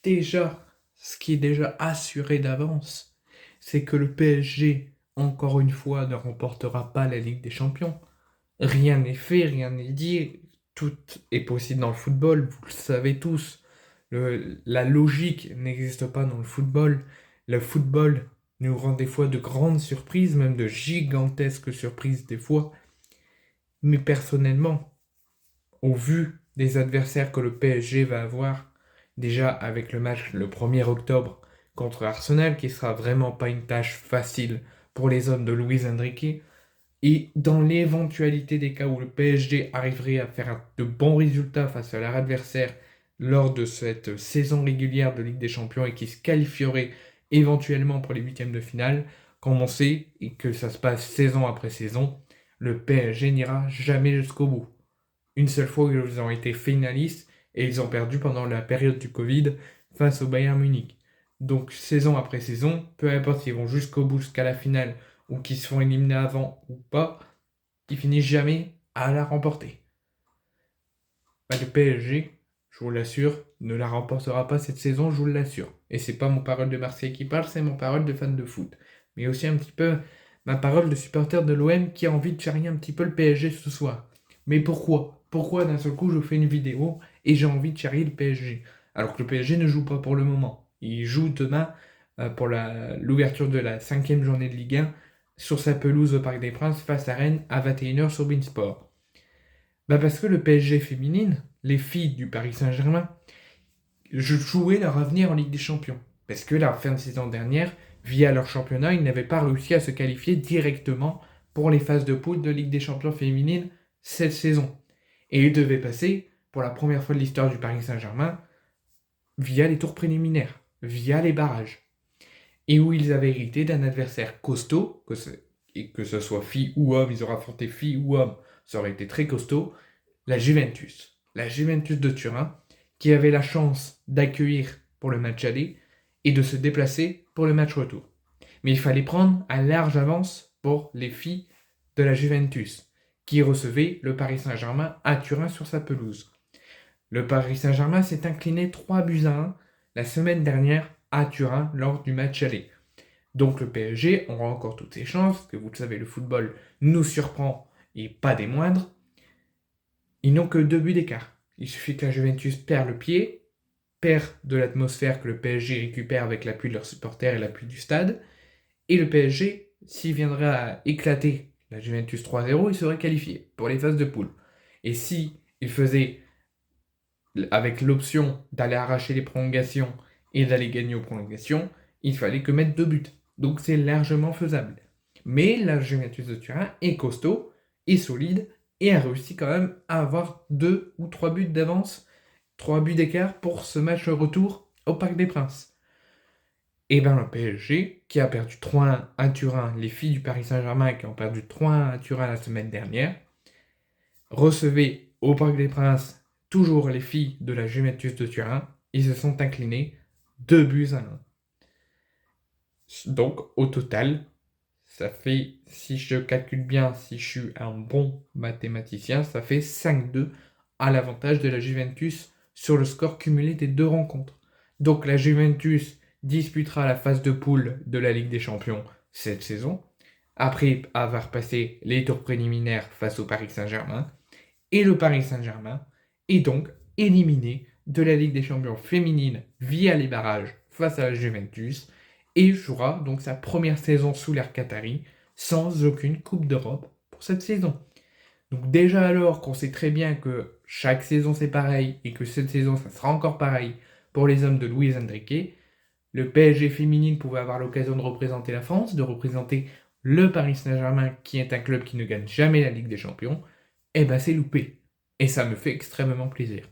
Déjà, ce qui est déjà assuré d'avance, c'est que le PSG, encore une fois, ne remportera pas la Ligue des Champions. Rien n'est fait, rien n'est dit. Tout est possible dans le football, vous le savez tous. La logique n'existe pas dans le football. Le football nous rend des fois de grandes surprises, même de gigantesques surprises des fois. Mais personnellement, au vu des adversaires que le PSG va avoir, déjà avec le match le 1er octobre contre Arsenal, qui sera vraiment pas une tâche facile pour les hommes de Luis Enrique, et dans l'éventualité des cas où le PSG arriverait à faire de bons résultats face à leur adversaire lors de cette saison régulière de Ligue des Champions et qui se qualifierait éventuellement pour les huitièmes de finale, comme on sait et que ça se passe saison après saison, le PSG n'ira jamais jusqu'au bout. Une seule fois où ils ont été finalistes et ils ont perdu pendant la période du Covid face au Bayern Munich. Donc saison après saison, peu importe s'ils vont jusqu'au bout, jusqu'à la finale, ou qu'ils se font éliminer avant ou pas, ils finissent jamais à la remporter. Le PSG, je vous l'assure, ne la remportera pas cette saison, je vous l'assure. Et c'est pas mon parole de Marseille qui parle, c'est mon parole de fan de foot. Mais aussi un petit peu ma parole de supporter de l'OM qui a envie de charrier un petit peu le PSG ce soir. Mais pourquoi? Pourquoi d'un seul coup je fais une vidéo et j'ai envie de charrier le PSG? Alors que le PSG ne joue pas pour le moment. Il joue demain pour l'ouverture de la 5e journée de Ligue 1 sur sa pelouse au Parc des Princes face à Rennes à 21h sur Beansport. Parce que le PSG féminine, les filles du Paris Saint-Germain, jouaient leur avenir en Ligue des Champions. Parce que la fin de saison dernière, via leur championnat, ils n'avaient pas réussi à se qualifier directement pour les phases de poule de Ligue des Champions féminine cette saison. Et ils devaient passer, pour la première fois de l'histoire du Paris Saint-Germain, via les tours préliminaires, via les barrages. Et où ils avaient hérité d'un adversaire costaud, que ce soit fille ou homme, ils auraient affronté fille ou homme, ça aurait été très costaud, la Juventus. La Juventus de Turin, qui avait la chance d'accueillir pour le match aller et de se déplacer pour le match retour. Mais il fallait prendre un large avance pour les filles de la Juventus, qui recevaient le Paris Saint-Germain à Turin sur sa pelouse. Le Paris Saint-Germain s'est incliné 3-1 la semaine dernière à Turin lors du match aller. Donc le PSG aura encore toutes ses chances, que vous le savez, le football nous surprend et pas des moindres. Ils n'ont que 2 buts d'écart. Il suffit que la Juventus perd le pied, perd de l'atmosphère que le PSG récupère avec l'appui de leurs supporters et l'appui du stade, et le PSG, s'il viendrait à éclater la Juventus 3-0, il serait qualifié pour les phases de poule. Et si il faisait avec l'option d'aller arracher les prolongations et d'aller gagner aux prolongations, il fallait que mettre 2 buts. Donc c'est largement faisable. Mais la Juventus de Turin est costaud, est solide, et a réussi quand même à avoir 2 ou 3 buts d'avance, 3 buts d'écart pour ce match retour au Parc des Princes. Et le PSG, qui a perdu 3-1 à Turin, les filles du Paris Saint-Germain qui ont perdu 3-1 à Turin la semaine dernière, recevait au Parc des Princes toujours les filles de la Juventus de Turin, ils se sont inclinés 2-1. Donc, au total, ça fait, si je calcule bien, si je suis un bon mathématicien, ça fait 5-2 à l'avantage de la Juventus sur le score cumulé des 2 rencontres. Donc la Juventus disputera la phase de poule de la Ligue des Champions cette saison, après avoir passé les tours préliminaires face au Paris Saint-Germain, et le Paris Saint-Germain est donc éliminé de la Ligue des Champions féminine via les barrages face à la Juventus, et jouera donc sa première saison sous l'ère Qatari sans aucune Coupe d'Europe pour cette saison. Donc déjà alors qu'on sait très bien que chaque saison c'est pareil et que cette saison ça sera encore pareil pour les hommes de Luis Enrique, le PSG féminine pouvait avoir l'occasion de représenter la France, de représenter le Paris Saint-Germain qui est un club qui ne gagne jamais la Ligue des Champions, et c'est loupé. Et ça me fait extrêmement plaisir.